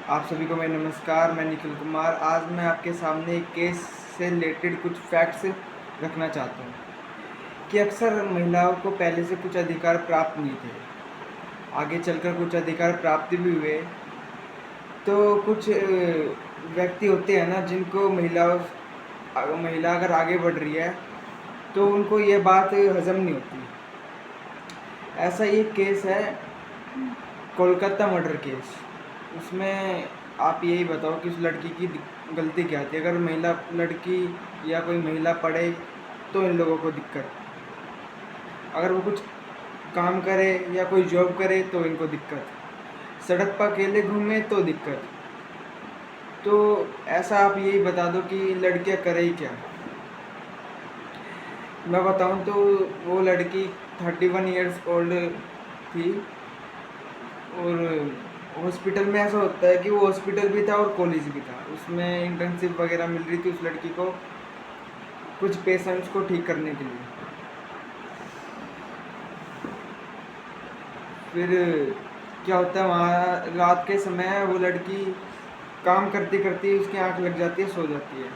आप सभी को मैं नमस्कार। मैं निखिल कुमार। आज मैं आपके सामने एक केस से रिलेटेड कुछ फैक्ट्स रखना चाहता हूँ कि अक्सर महिलाओं को पहले से कुछ अधिकार प्राप्त नहीं थे, आगे चलकर कुछ अधिकार प्राप्त भी हुए। तो कुछ व्यक्ति होते हैं ना, जिनको महिला अगर आगे बढ़ रही है तो उनको ये बात हजम नहीं होती। ऐसा ही एक केस है, कोलकाता मर्डर केस। उसमें आप यही बताओ कि उस लड़की की गलती क्या थी। अगर लड़की या कोई महिला पढ़े तो इन लोगों को दिक्कत, अगर वो कुछ काम करे या कोई जॉब करे तो इनको दिक्कत, सड़क पर अकेले घूमे तो दिक्कत। तो ऐसा आप यही बता दो कि लड़कियां करे ही क्या। मैं बताऊं तो वो लड़की 31 ईयर्स ओल्ड थी, और हॉस्पिटल में ऐसा होता है कि वो हॉस्पिटल भी था और कॉलेज भी था। उसमें इंटर्नशिप वगैरह मिल रही थी उस लड़की को, कुछ पेशेंट्स को ठीक करने के लिए। फिर क्या होता है, वहाँ रात के समय वो लड़की काम करती करती उसकी आंख लग जाती है, सो जाती है।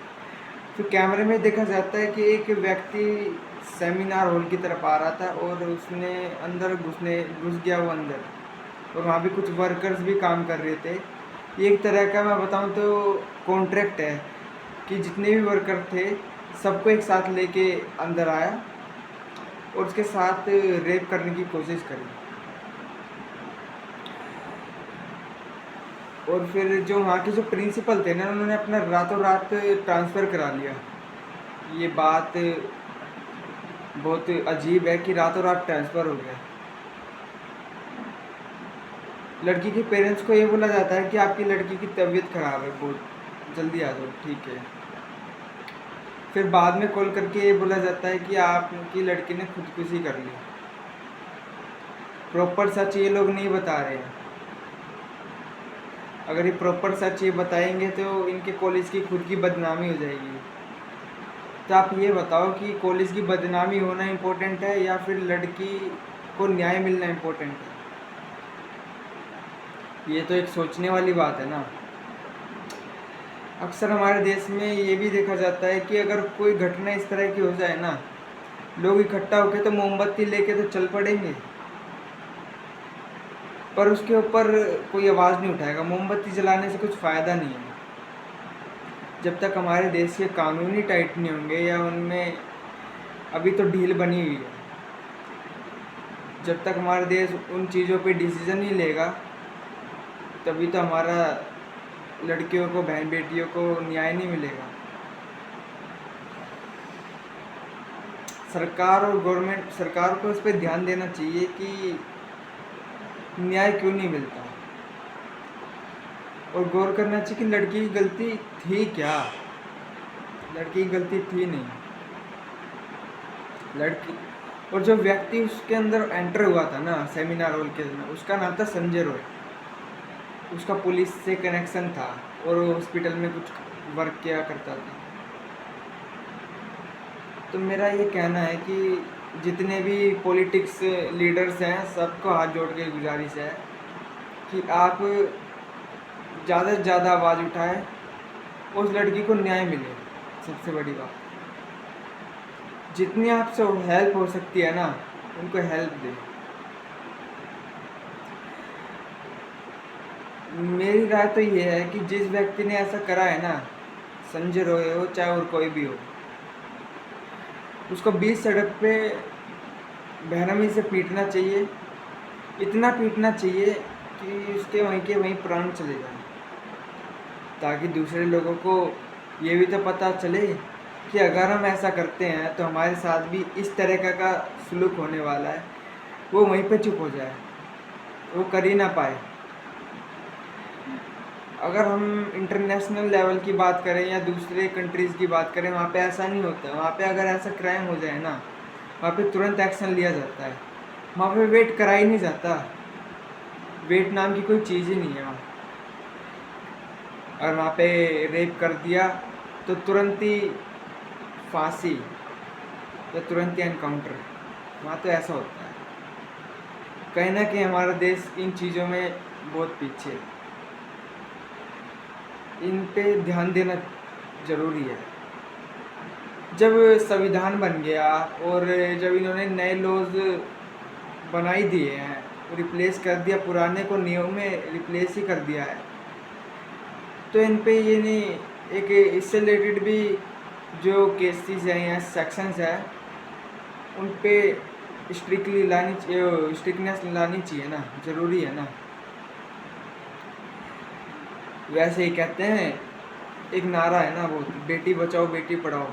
फिर कैमरे में देखा जाता है कि एक व्यक्ति सेमिनार हॉल की तरफ आ रहा था और उसने घुस गया वो अंदर, और वहाँ भी कुछ वर्कर्स भी काम कर रहे थे। ये एक तरह का, मैं बताऊँ तो, कॉन्ट्रैक्ट है कि जितने भी वर्कर थे सबको एक साथ लेके अंदर आया और उसके साथ रेप करने की कोशिश करी। और फिर जो वहाँ के जो प्रिंसिपल थे ना, उन्होंने अपना रातों रात ट्रांसफ़र करा लिया। ये बात बहुत अजीब है कि रातों रात ट्रांसफ़र हो गया। लड़की के पेरेंट्स को ये बोला जाता है कि आपकी लड़की की तबीयत ख़राब है, बहुत जल्दी आ जाओ, ठीक है। फिर बाद में कॉल करके ये बोला जाता है कि आपकी लड़की ने खुदकुशी कर ली। प्रॉपर सच ये लोग नहीं बता रहे हैं। अगर ये प्रॉपर सच ये बताएंगे तो इनके कॉलेज की खुद की बदनामी हो जाएगी। तो आप ये बताओ कि कॉलेज की बदनामी होना इम्पोर्टेंट है या फिर लड़की को न्याय मिलना इम्पोर्टेंट है? ये तो एक सोचने वाली बात है ना। अक्सर हमारे देश में ये भी देखा जाता है कि अगर कोई घटना इस तरह की हो जाए ना, लोग इकट्ठा होकर तो मोमबत्ती लेके तो चल पड़ेंगे, पर उसके ऊपर कोई आवाज़ नहीं उठाएगा। मोमबत्ती जलाने से कुछ फ़ायदा नहीं है। जब तक हमारे देश के कानूनी टाइट नहीं होंगे या उनमें अभी तो ढील बनी हुई है, जब तक हमारा देश उन चीज़ों पे डिसीज़न नहीं लेगा, तभी तो हमारा लड़कियों को, बहन बेटियों को न्याय नहीं मिलेगा। सरकार को इस पर ध्यान देना चाहिए कि न्याय क्यों नहीं मिलता, और गौर करना चाहिए कि लड़की की गलती थी क्या। लड़की की गलती थी नहीं। लड़की और जो व्यक्ति उसके अंदर एंटर हुआ था ना सेमिनार हॉल के अंदर, उसका नाम था संजय रॉय। उसका पुलिस से कनेक्शन था और वो हॉस्पिटल में कुछ वर्क किया करता था। तो मेरा ये कहना है कि जितने भी पॉलिटिक्स लीडर्स हैं, सबको हाथ जोड़ के गुजारिश है कि आप ज़्यादा से ज़्यादा आवाज़ उठाएं, उस लड़की को न्याय मिले। सबसे बड़ी बात, जितनी आपसे हेल्प हो सकती है ना, उनको हेल्प दें। मेरी राय तो ये है कि जिस व्यक्ति ने ऐसा करा है ना, संजय रॉय हो चाहे और कोई भी हो, उसको बीच सड़क पे बेरहमी से पीटना चाहिए। इतना पीटना चाहिए कि उसके वहीं के वहीं प्राण चले जाए, ताकि दूसरे लोगों को ये भी तो पता चले कि अगर हम ऐसा करते हैं तो हमारे साथ भी इस तरह का सलूक होने वाला है। वो वहीं पे चुप हो जाए, वो कर ही ना पाए। अगर हम इंटरनेशनल लेवल की बात करें या दूसरे कंट्रीज़ की बात करें, वहाँ पे ऐसा नहीं होता। वहाँ पे अगर ऐसा क्राइम हो जाए ना, वहाँ पे तुरंत एक्शन लिया जाता है। वहाँ पे वेट करा ही नहीं जाता। वेट नाम की कोई चीज़ ही नहीं है वहाँ। और वहाँ पे रेप कर दिया तो तुरंत ही फांसी या तुरंत ही एनकाउंटर। वहाँ तो ऐसा होता है। कहीं ना कहीं हमारा देश इन चीज़ों में बहुत पीछे है। इन पे ध्यान देना ज़रूरी है। जब संविधान बन गया और जब इन्होंने नए लॉज बना ही दिए हैं, रिप्लेस कर दिया, पुराने को नियम में रिप्लेस ही कर दिया है, तो इन पे ये नहीं एक इससे रिलेटेड भी जो केसेस हैं या सेक्शंस हैं उन पे स्ट्रिक्टनेस लानी चाहिए ना, ज़रूरी है ना। वैसे ही कहते हैं, एक नारा है ना, वो बेटी बचाओ बेटी पढ़ाओ।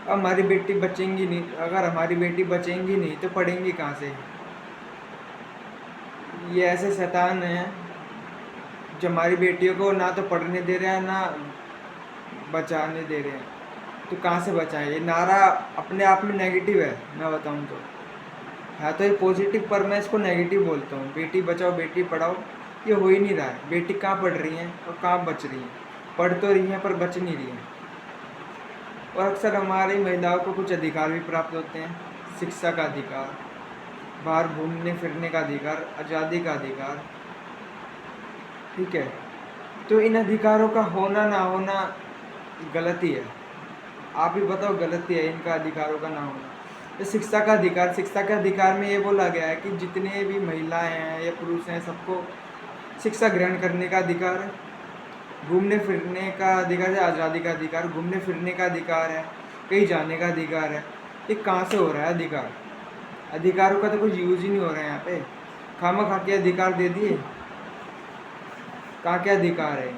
अब हमारी बेटी बचेंगी नहीं, अगर हमारी बेटी बचेंगी नहीं तो पढ़ेंगी कहाँ से? ये ऐसे शैतान हैं जो हमारी बेटियों को ना तो पढ़ने दे रहे हैं ना बचाने दे रहे हैं, तो कहाँ से बचाएं? ये नारा अपने आप में नेगेटिव है, मैं बताऊँ तो है तो ये पॉजिटिव, पर मैं इसको नेगेटिव बोलता हूँ। बेटी बचाओ बेटी पढ़ाओ ये हो ही नहीं रहा है। बेटी कहाँ पढ़ रही हैं और कहाँ बच रही हैं? पढ़ तो रही हैं पर बच नहीं रही हैं। और अक्सर हमारी महिलाओं को कुछ अधिकार भी प्राप्त होते हैं, शिक्षा का अधिकार, बाहर घूमने फिरने का अधिकार, आज़ादी का अधिकार, ठीक है। तो इन अधिकारों का होना ना होना गलती है। आप ही बताओ, गलती है इनका अधिकारों का ना होना। तो शिक्षा का अधिकार में ये बोला गया है कि जितने भी महिलाएं हैं या पुरुष हैं सबको शिक्षा ग्रहण करने का अधिकार है, घूमने फिरने का अधिकार है, आज़ादी का अधिकार, घूमने फिरने का अधिकार है, कहीं जाने का अधिकार है। ये कहाँ से हो रहा है अधिकार? अधिकारों का तो कुछ यूज ही नहीं हो रहा है यहाँ पे। खामा के अधिकार दे दिए, कहाँ के अधिकार है?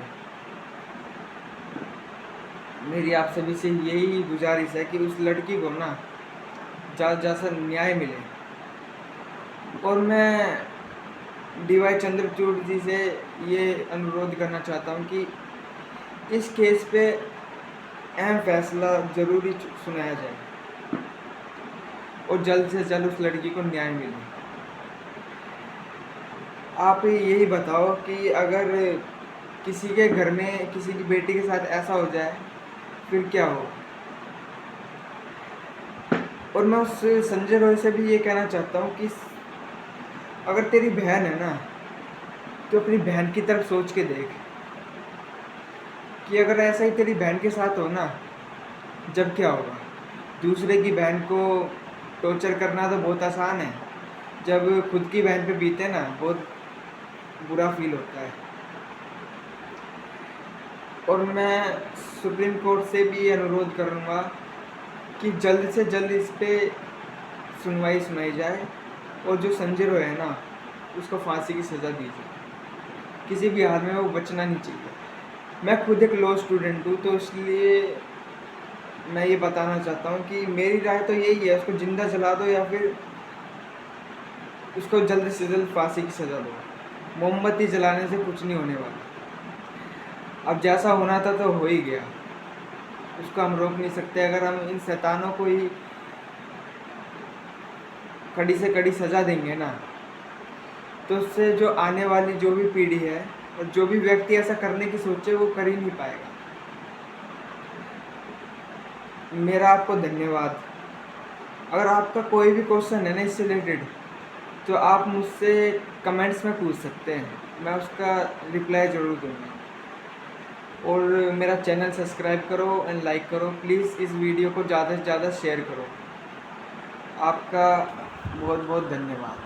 मेरी आप सभी से यही गुजारिश है कि उस लड़की को ना ज़्यादा न्याय मिले। और मैं DY चंद्रचूड़ जी से ये अनुरोध करना चाहता हूँ कि इस केस पे अहम फैसला ज़रूरी सुनाया जाए और जल्द से जल्द उस लड़की को न्याय मिले। आप यही बताओ कि अगर किसी के घर में किसी की बेटी के साथ ऐसा हो जाए फिर क्या हो? और मैं उस संजय रॉय से भी ये कहना चाहता हूँ कि अगर तेरी बहन है ना तो अपनी बहन की तरफ सोच के देख कि अगर ऐसा ही तेरी बहन के साथ हो ना, जब क्या होगा? दूसरे की बहन को टॉर्चर करना तो बहुत आसान है, जब खुद की बहन पे बीते ना बहुत बुरा फील होता है। और मैं सुप्रीम कोर्ट से भी अनुरोध करूँगा कि जल्द से जल्द इस पे सुनाई जाए और जो संजय रॉय है ना उसको फांसी की सज़ा दी जाए। किसी भी हाल में वो बचना नहीं चाहिए। मैं खुद एक लॉ स्टूडेंट हूँ, तो इसलिए मैं ये बताना चाहता हूँ कि मेरी राय तो यही है, उसको जिंदा जला दो या फिर उसको जल्द से जल्द फांसी की सज़ा दो। मोमबत्ती जलाने से कुछ नहीं होने वाला। अब जैसा होना था तो हो ही गया, उसको हम रोक नहीं सकते। अगर हम इन शैतानों को ही कड़ी से कड़ी सज़ा देंगे ना, तो उससे जो आने वाली जो भी पीढ़ी है और जो भी व्यक्ति ऐसा करने की सोचे वो कर ही नहीं पाएगा। मेरा आपको धन्यवाद। अगर आपका कोई भी क्वेश्चन है ना इससे रिलेटेड, तो आप मुझसे कमेंट्स में पूछ सकते हैं, मैं उसका रिप्लाई ज़रूर दूँगा। और मेरा चैनल सब्सक्राइब करो एंड लाइक करो प्लीज़। इस वीडियो को ज़्यादा से ज़्यादा शेयर करो। आपका बहुत बहुत धन्यवाद।